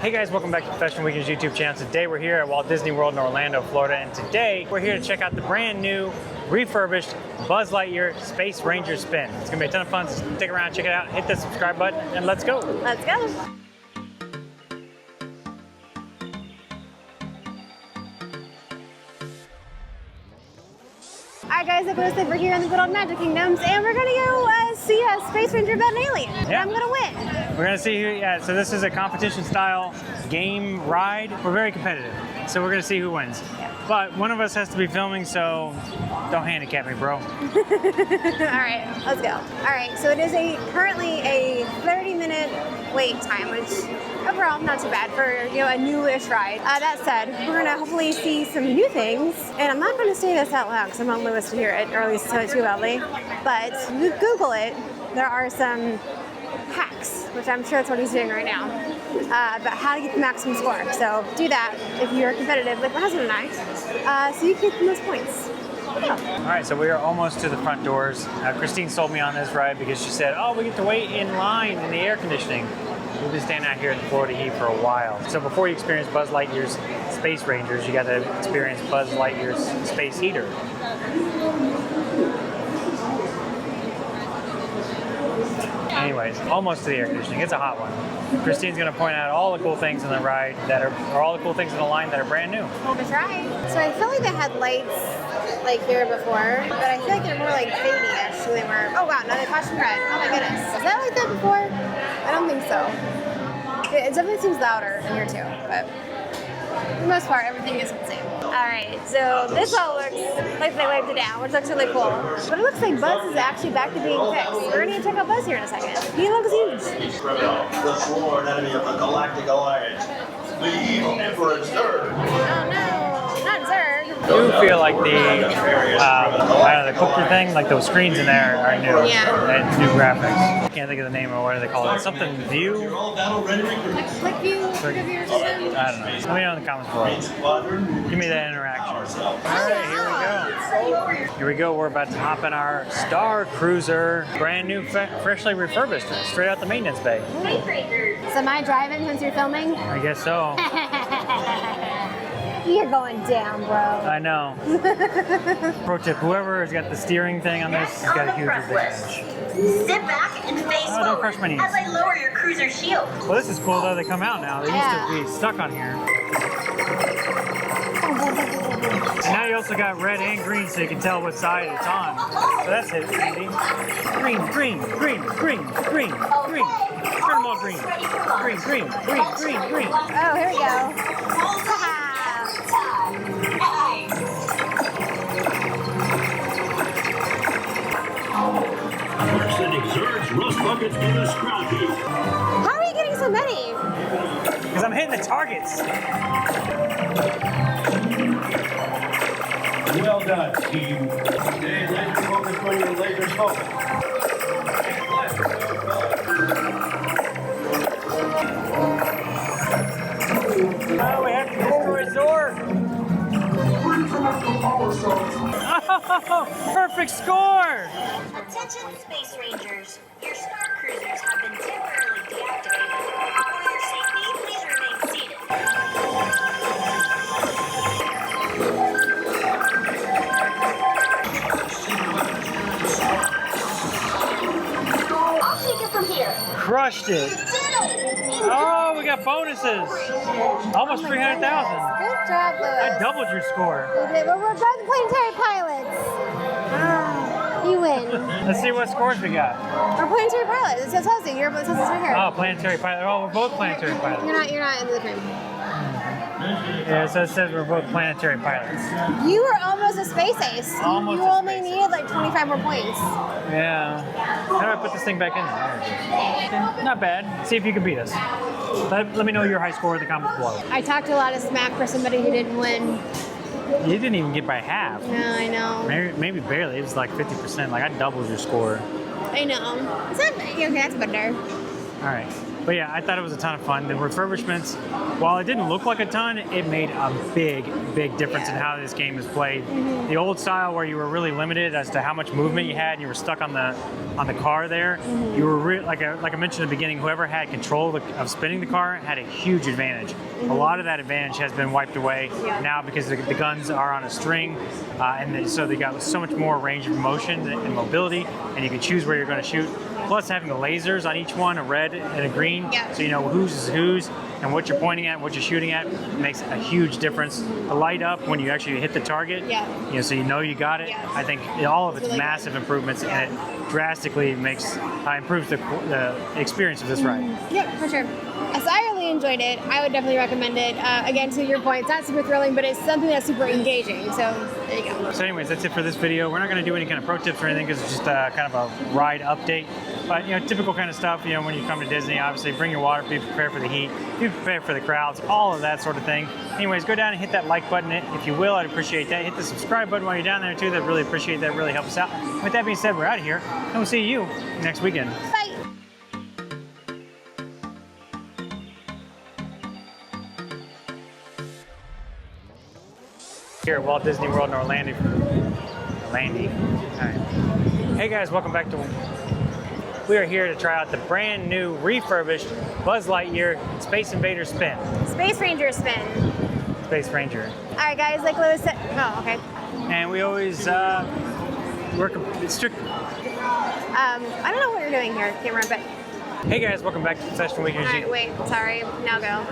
Hey guys, welcome back to Professional Weekend's YouTube channel. Today we're here at Walt Disney World in Orlando, Florida, and today we're here to check out the brand new, refurbished Buzz Lightyear Space Ranger Spin. It's gonna be a ton of fun, so stick around, check it out, hit the subscribe button, and let's go. Let's go. Alright guys, look what we're here in the good old Magic Kingdoms, and we're gonna go see a Space Ranger about an alien. Yeah. And I'm gonna win. We're gonna see who, so this is a competition style game ride. We're very competitive, so we're gonna see who wins. Yeah. But one of us has to be filming, so don't handicap me, bro. Alright, let's go. Alright, so it is currently a 30-minute wait time, which overall not too bad for a newish ride. That said, we're gonna hopefully see some new things, and I'm not gonna say this out loud because I want Lewis to hear it, or at least tell it too loudly. But you Google it, there are some hacks, which I'm sure that's what he's doing right now, about how to get the maximum score. So do that if you're competitive, like my husband and I, so you can get the most points. Yeah. All right, so we are almost to the front doors. Christine sold me on this ride because she said, oh, we get to wait in line in the air conditioning. We've been standing out here in the Florida heat for a while. So before you experience Buzz Lightyear's Space Rangers, you got to experience Buzz Lightyear's Space Heater. Anyways, almost to the air conditioning. It's a hot one. Christine's gonna point out all the cool things in the ride that are, or all the cool things in the line that are brand new. That's right. So I feel like they had lights like here before, but I feel like they're more like fadey-ish than they were. Oh wow, now they flashing red. Oh my goodness. Is that like that before? I don't think so. It definitely seems louder in here too, but for the most part, everything is the same. Alright, so this all looks like they wiped it down, which looks really cool. But it looks like Buzz is actually back to being fixed. We're gonna check out Buzz here in a second. He looks huge. The sworn enemy of the Galactic Alliance, the evil Emperor Zurg. Oh no, not Zurg. I do feel like the cooker thing, like those screens in there are new. Yeah. And new graphics. Can't think of the name or what do they call it? Something view? Like Click View, Click View or something? I don't know. Let me know in the comments below. Give me that interaction. Alright, here we go. Here we go. We're about to hop in our Star Cruiser. Brand new, freshly refurbished, straight out the maintenance bay. So am I driving since you're filming? I guess so. You're going down, bro. I know. Pro tip, whoever has got the steering thing on this has got a huge advantage. Sit back and face don't crush my knees. as I lower your cruiser shield. Well, this is cool though. They come out now. They used to be stuck on here. And now you also got red and green so you can tell what side it's on. So that's it, handy. Green, green, green, green, green, green. Turn them all green. Green, green, green, green, green. Oh, here we go. We're sending Zurg's rust buckets to the scrap heap. How are you getting so many? Because I'm hitting the targets. Well done, team. Stay laser focused when your laser's focused. Oh, we have to destroy Zorg. Oh, perfect score! Attention Space Rangers. Your Star Cruisers have been temporarily deactivated. For your safety, please remain seated. I'll take it from here. Crushed it. Oh, we got bonuses. Almost 300,000. Good job, Lewis. I doubled your score. We did. Well, we're both planetary pilots. You win. Let's see what scores we got. We're planetary pilots. It tells you. It says it's right here. Oh, planetary pilot. Oh, we're both planetary pilots. You're not in the cream. Yeah, so it says we're both planetary pilots. You were almost a space ace. Almost you a only space needed like 25 more points. Yeah. How do I put this thing back in? There it is. Not bad. See if you can beat us. Let me know your high score in the comments below. I talked a lot of smack for somebody who didn't win. You didn't even get by half. No, I know. Maybe barely. It was like 50%. Like I doubled your score. I know. It's not, okay, that's better. All right. But yeah, I thought it was a ton of fun. The refurbishments, while it didn't look like a ton, it made a big difference in how this game is played. The old style where you were really limited as to how much movement you had and you were stuck on the car there, you were like I mentioned at the beginning, whoever had control of spinning the car had a huge advantage. A lot of that advantage has been wiped away now because the guns are on a string, and so they got so much more range of motion and mobility, and you can choose where you're going to shoot. Plus having the lasers on each one, a red and a green, so you know whose is whose and what you're pointing at, what you're shooting at, makes a huge difference. The light up when you actually hit the target, you know, so you know you got it. I think all of it's really massive improvements, and it drastically makes improves the experience of this ride. Yep, for sure. So I really enjoyed it. I would definitely recommend it. Again, to your point, it's not super thrilling, but it's something that's super engaging. So there you go. So anyways, that's it for this video. We're not going to do any kind of pro tips or anything because it's just kind of a ride update. But you know, typical kind of stuff. You know, when you come to Disney, obviously bring your water, be prepared for the heat, be prepared for the crowds, all of that sort of thing. Anyways, go down and hit that like button if you will. I'd appreciate that. Hit the subscribe button while you're down there too. I'd really appreciate that. Really helps us out. With that being said, we're out of here, and we'll see you next weekend. Bye. Here at Walt Disney World in Orlando. All right. Hey guys, welcome back to. We are here to try out the brand new refurbished Buzz Lightyear Space Invader Spin. Space Ranger Spin. Space Ranger. All right, guys. Like Lewis said. Oh, okay. And we always work strict. I don't know what you're doing here, camera, but. Hey guys, welcome back to Concession Weekend. All right, wait. Sorry. Now go.